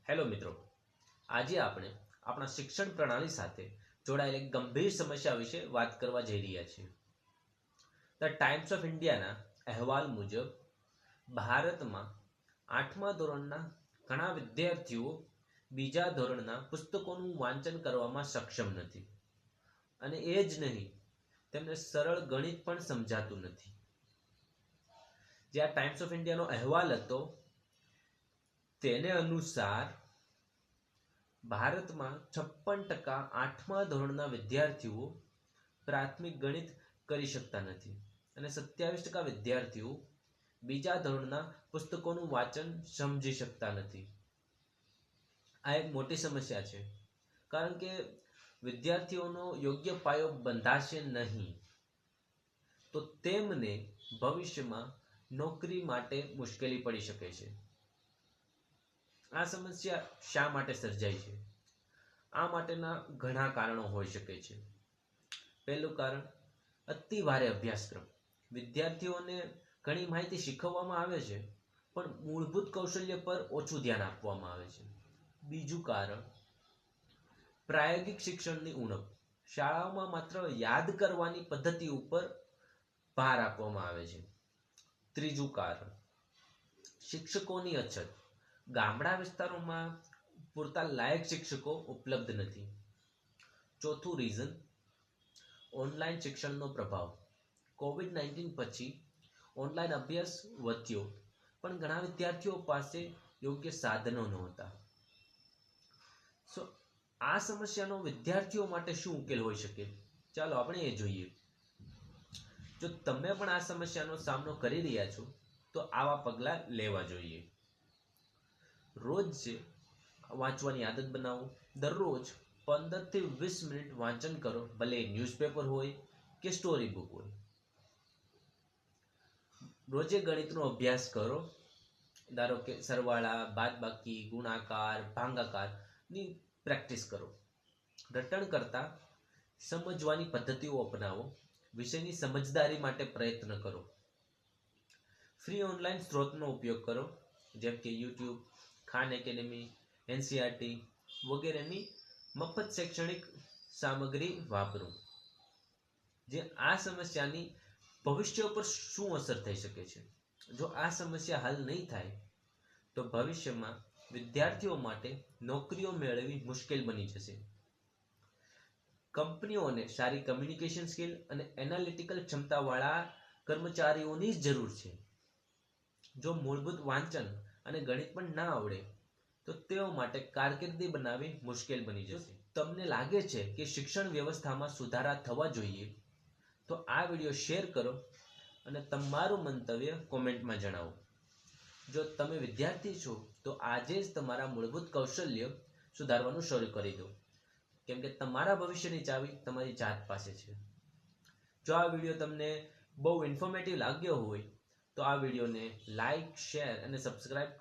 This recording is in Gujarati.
હેલો મિત્રો, આજે આપણે આપણા શિક્ષણ પ્રણાલી સાથે જોડાયેલ એક ગંભીર સમસ્યા વિશે વાત કરવા જઈ રહ્યા છીએ. ધ ટાઈમ્સ ઓફ ઇન્ડિયાના અહેવાલ મુજબ ભારતમાં 8મા ધોરણના ઘણા વિદ્યાર્થીઓ બીજા ધોરણના પુસ્તકોનું વાંચન કરવામાં સક્ષમ નથી. અને એ જ નહીં, તેમને સરળ ગણિત પણ સમજાતું નથી. જે આ ટાઈમ્સ ઓફ ઇન્ડિયાનો અહેવાલ હતો તેને અનુસાર ભારતમાં 56% 8મા ધોરણના વિદ્યાર્થીઓ પ્રાથમિક ગણિત કરી શકતા નથી અને 27% વિદ્યાર્થીઓ બીજા ધોરણના પુસ્તકોનું વાંચન સમજી શકતા નથી. આ એક મોટી સમસ્યા છે, કારણ કે વિદ્યાર્થીઓનો યોગ્ય પાયો બંધાશે નહીં તો તેમને ભવિષ્યમાં નોકરી માટે મુશ્કેલી પડી શકે છે. આ સમસ્યા શા માટે સર્જાય છે? આ માટેના ઘણા કારણો હોઈ શકે છે. પહેલું કારણ, અતિ ભારે અભ્યાસક્રમ. વિદ્યાર્થીઓને ઘણી માહિતી શીખવવામાં આવે છે, પણ મૂળભૂત કૌશલ્ય પર ઓછું ધ્યાન આપવામાં આવે છે. બીજું કારણ, પ્રાયોગિક શિક્ષણની ઉણપ. શાળાઓમાં માત્ર યાદ કરવાની પદ્ધતિ ઉપર ભાર આપવામાં આવે છે. ત્રીજું કારણ, શિક્ષકોની અછત. ગામડા વિસ્તારોમાં પૂરતા લાયક શિક્ષકો ઉપલબ્ધ નથી. ચોથું રીઝન, ઓનલાઈન શિક્ષણનો પ્રભાવ. COVID-19 પછી ઓનલાઈન અભ્યાસ વધ્યો, પણ ઘણા વિદ્યાર્થીઓ પાસે યોગ્ય સાધનો નહોતા. આ સમસ્યાનો વિદ્યાર્થીઓ માટે શું ઉકેલ હોઈ શકે? ચાલો આપણે એ જોઈએ. જો તમે પણ આ સમસ્યાનો સામનો કરી રહ્યા છો તો આવા પગલાં લેવા જોઈએ. રોજ વાંચવાની આદત બનાવો. દરરોજ 15 થી 20 મિનિટ વાંચન કરો, ભલે ન્યૂઝપેપર હોય કે સ્ટોરી બુક હોય. રોજે ગણિતનો અભ્યાસ કરો. ધારો કે સરવાળા, બાદબાકી, ગુણાકાર, ભાગાકારની પ્રેક્ટિસ કરો. રટણ કરતા સમજવાની પદ્ધતિઓ અપનાવો. વિષયની સમજદારી માટે પ્રયત્ન કરો. ફ્રી ઓનલાઈન સ્ત્રોતનો ઉપયોગ કરો, જેમ કે યુટ્યુબ, ખાન એકેડમી, NCERT વગેરેની મફત શૈક્ષણિક સામગ્રી વાપરો. જે આ સમસ્યાની ભવિષ્ય પર શું અસર થઈ શકે છે? જો આ સમસ્યા હલ નહીં થાય તો ભવિષ્યમાં વિદ્યાર્થીઓ માટે નોકરીઓ મેળવવી મુશ્કેલ બની જશે. કંપનીઓને સારી કમ્યુનિકેશન સ્કિલ અને એનાલિટિકલ ક્ષમતાવાળા કર્મચારીઓની જ જરૂર છે. જો મૂળભૂત વાંચન અને ગણિત પણ ના આવડે તો તેઓ માટે કારકિર્દી બનાવવી મુશ્કેલ બની જશે. તમને લાગે છે કે શિક્ષણ વ્યવસ્થામાં સુધારા થવા જોઈએ તો આ વિડીયો શેર કરો અને તમારું મંતવ્ય કોમેન્ટમાં જણાવો. જો તમે વિદ્યાર્થી છો તો આજે જ તમારા મૂળભૂત કૌશલ્ય સુધારવાનું શરૂ કરી દો, કેમ કે તમારા ભવિષ્યની ચાવી તમારી જાત પાસે છે. જો આ વિડીયો તમને બહુ ઇન્ફોર્મેટિવ લાગ્યો હોય તો આ વિડીયોને લાઈક, શેર અને સબસ્ક્રાઇબ કરો.